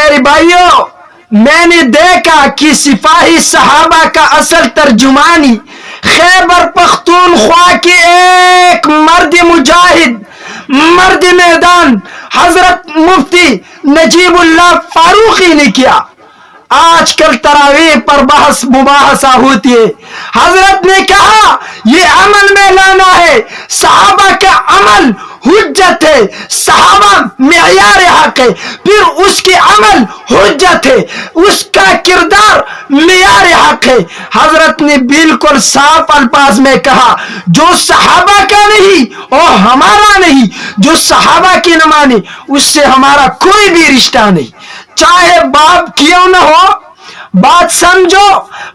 میرے भाइयों, मैंने देखा कि सिपाही सहाबा का असल तर्जुमानी खैबर पख्तूनख्वा के एक मर्द मुजाहिद, मर्द मैदान हजरत मुफ्ती नजीबुल्लाह फारूकी ने किया। आजकल तरावीह पर बहस मुबाहसा होती है। हजरत ने कहा ये अमल में लाना है, सहाबा का अमल हुज्जत है, सहाबा मेयार हक है, फिर उसके अमल हुज्जत है, उसका किरदार मेयार हक है। हजरत ने बिल्कुल साफ अल्फाज में कहा जो सहाबा का नहीं और हमारा नहीं, जो सहाबा की न माने उससे हमारा कोई भी रिश्ता नहीं, चाहे बाप क्यों न हो। बात समझो,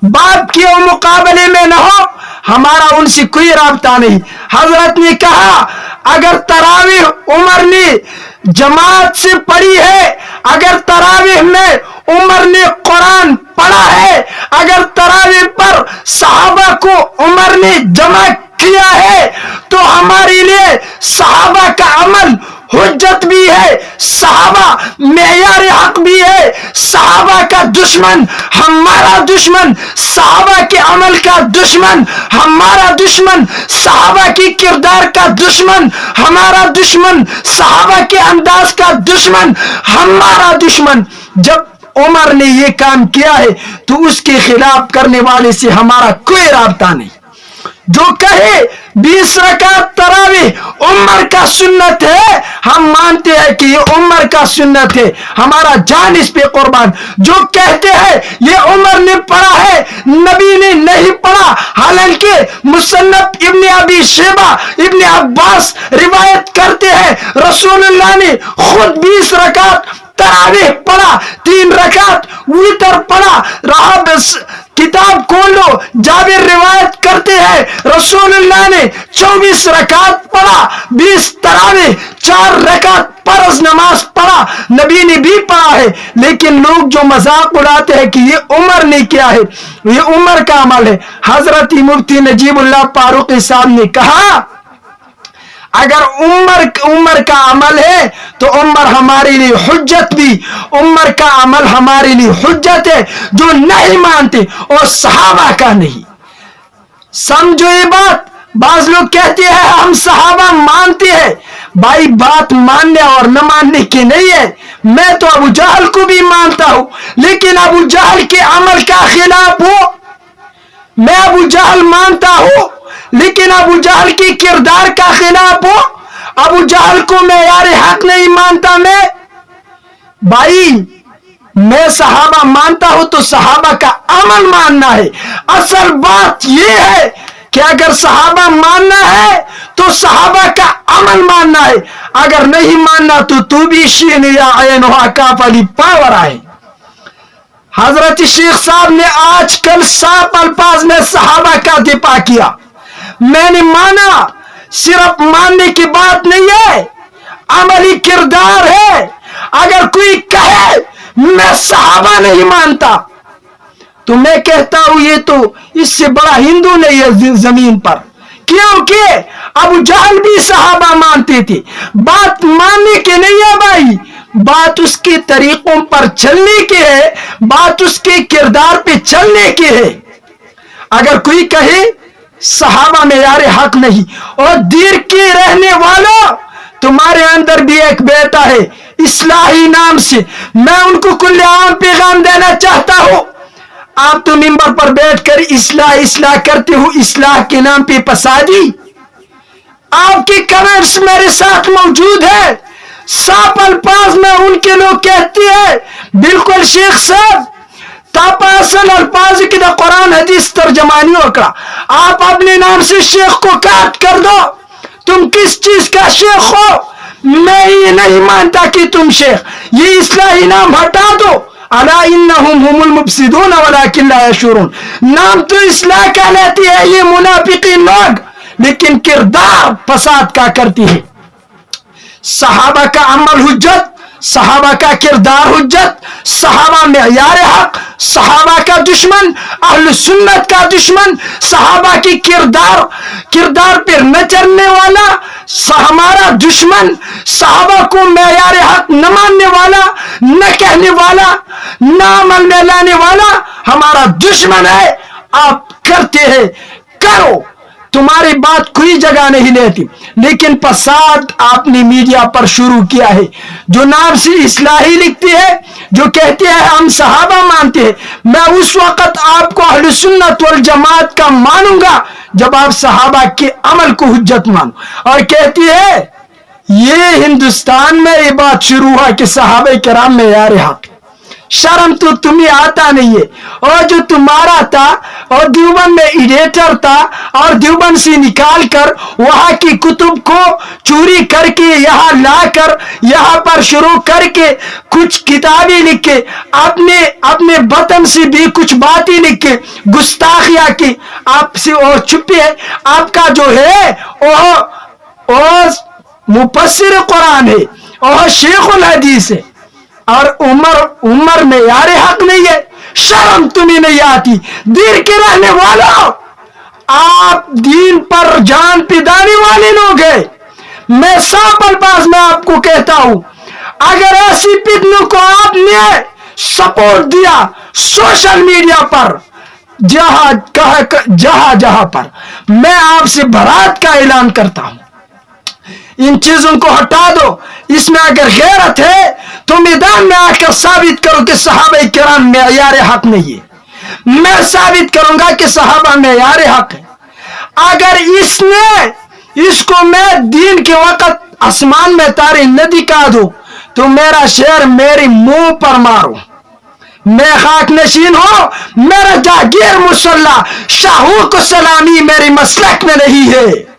बाप के मुकाबले में न हो, हमारा उनसे कोई राबता नहीं। हजरत ने कहा अगर तरावीह उमर ने जमात से पढ़ी है, अगर तरावीह में उमर ने कुरान पढ़ा है, अगर तरावीह पर सहाबा को उमर ने जमा किया है, तो हमारे लिए सहाबा का अमल हुज्जत भी है, सहाबा मेयार हक भी है। सहाबा का दुश्मन हमारा दुश्मन, सहाबा के अमल का दुश्मन हमारा दुश्मन, सहाबा की किरदार का दुश्मन हमारा दुश्मन, सहाबा के अंदाज का दुश्मन हमारा दुश्मन। जब उमर ने ये काम किया है तो उसके खिलाफ करने वाले से हमारा कोई राबता नहीं। जो कहे 20 रकात तरावीह उमर का सुन्नत है, हम मानते हैं कि ये उमर का सुन्नत है, हमारा जान इस पे कुर्बान। जो कहते हैं ये उमर ने पढ़ा है, नबी ने नहीं पढ़ा, हालांकि मुसन्नफ इब्ने अबी शैबा इब्ने अब्बास रिवायत करते हैं रसूलुल्लाह ने खुद 20 रकात तरावीह पढ़ा, 3 रकात वितर पढ़ा। रहा किताब खोल लो, जाबिर रिवायत करते हैं रसूलुल्लाह ने 24 रकात पढ़ा, 20 तरावीह, 4 रकात फर्ज नमाज पढ़ा, नबी ने भी पढ़ा है। लेकिन लोग जो मजाक उड़ाते हैं कि ये उमर ने किया है, ये उमर का अमल है। हजरत मुफ्ती नजीबुल्लाह फारूकी साहब ने कहा अगर उमर का अमल है तो उमर हमारे लिए हुज्जत भी, उमर का अमल हमारे लिए हुज्जत है। जो नहीं मानते और सहाबा का नहीं। समझो ये बात। बाज लोग कहते हैं हम सहाबा मानते हैं, भाई बात मानने और न मानने की नहीं है। मैं तो अबू जहल को भी मानता हूं, लेकिन अबू जहल के अमल का खिलाफ हो। मैं अबू जहल मानता हूं, लेकिन अबू जहल की किरदार का खिलाफ हो। अबू जहल को मैं यार हक नहीं मानता। मैं भाई मैं सहाबा मानता हूं तो सहाबा का अमल मानना है। असल बात यह है कि अगर सहाबा मानना है तो सहाबा का अमल मानना है, अगर नहीं मानना तो तू भी शीन या आयन काफ अली पावर आए। हजरत शेख साहब ने आजकल साफ अल्फाज में सहाबा का दिफा किया। मैंने माना, सिर्फ मानने की बात नहीं है, अमली किरदार है। अगर कोई कहे मैं सहाबा नहीं मानता तो मैं कहता हूं ये तो इससे बड़ा हिंदू नहीं है जमीन पर, क्योंकि अबू जहल भी सहाबा मानते थे। बात मानने की नहीं है भाई, बात उसके तरीकों पर चलने की है, बात उसके किरदार पे चलने की है। अगर कोई कहे सहाबा में यार हक नहीं, और दीर के रहने वालों तुम्हारे अंदर भी एक बेटा है इस्लाही नाम से, मैं उनको कुल्ले आम पैगाम देना चाहता हूं। आप तो मिंबर पर बैठकर इस्लाह करते हो, इस्लाह के नाम पे फसादी। आपके कमेंट्स मेरे साथ मौजूद है, साफ अल्फाज में उनके लोग कहते हैं बिल्कुल शेख साहब तापासल अल्फाज की कुरान हदीस तर्जमानी होगा। आप अपने नाम से शेख को काट कर दो, तुम किस चीज का शेख हो? मैं ये नहीं मानता कि तुम शेख, ये इस्लाही नाम हटा दो। अला इन्नहुम हुमुल मुफसिदून वलाकिन ला यशूरून। नाम तो इस्लाह का लेती है ये मुनाफिकीन लोग, लेकिन किरदार फसाद का करती है। सहाबा का अमल हुज्जत, صحابہ کا کردار حجت، صحابہ معیار حق، صحابہ کا دشمن اہل سنت کا دشمن، صحابہ کی کردار پر نہ چلنے والا ہمارا دشمن، صحابہ کو معیار حق نہ ماننے والا، نہ کہنے والا، نہ عمل میں لانے والا ہمارا دشمن ہے۔ آپ کرتے ہیں، کرو، تمہاری بات کوئی جگہ نہیں لیتی، لیکن فساد آپ نے میڈیا پر شروع کیا ہے۔ جو نام سے اصلاحی لکھتی ہے، جو کہتے ہیں ہم صحابہ مانتے ہیں، میں اس وقت آپ کو اہل سنت والجماعت کا مانوں گا جب آپ صحابہ کے عمل کو حجت مانو۔ اور کہتی ہے یہ ہندوستان میں یہ بات شروع ہوا کہ صحابہ کرام میں معیار حق، شرم تو تمہیں آتا نہیں ہے۔ اور جو تمہارا تھا اور دیوبند میں ایڈیٹر تھا اور دیوبند سے نکال کر وہاں کی کتب کو چوری کر کے یہاں لا کر یہاں پر شروع کر کے کچھ کتابیں لکھ کے اپنے وطن سے بھی کچھ باتیں لکھ کے گستاخیاں کی آپ سے اور چھپے ہے۔ آپ کا جو ہے وہ مفسر قرآن ہے اور شیخ الحدیث ہے، اور عمر میں معیار حق نہیں ہے۔ شرم تمہیں نہیں آتی؟ دین کے رہنے والوں، آپ دین پر جان پدانے والے لوگ ہیں۔ میں صاف الفاظ میں آپ کو کہتا ہوں، اگر ایسی فتنوں کو آپ نے سپورٹ دیا سوشل میڈیا پر جہاں پر، میں آپ سے برات کا اعلان کرتا ہوں۔ ان چیزوں کو ہٹا دو۔ اس میں اگر غیرت ہے تو میدان میں آ کر ثابت کرو کہ صحابہ کرام معیار حق نہیں ہے۔ میں ثابت کروں گا کہ صحابہ معیار حق ہے۔ اگر اس کو میں دین کے وقت آسمان میں تارے نہ دکھا دوں تو میرا شعر میرے منہ پر مارو۔ میں خاک نشین ہوں، میرا جاگیر مسلح، شاہوں کو سلامی میری مسلک میں نہیں ہے۔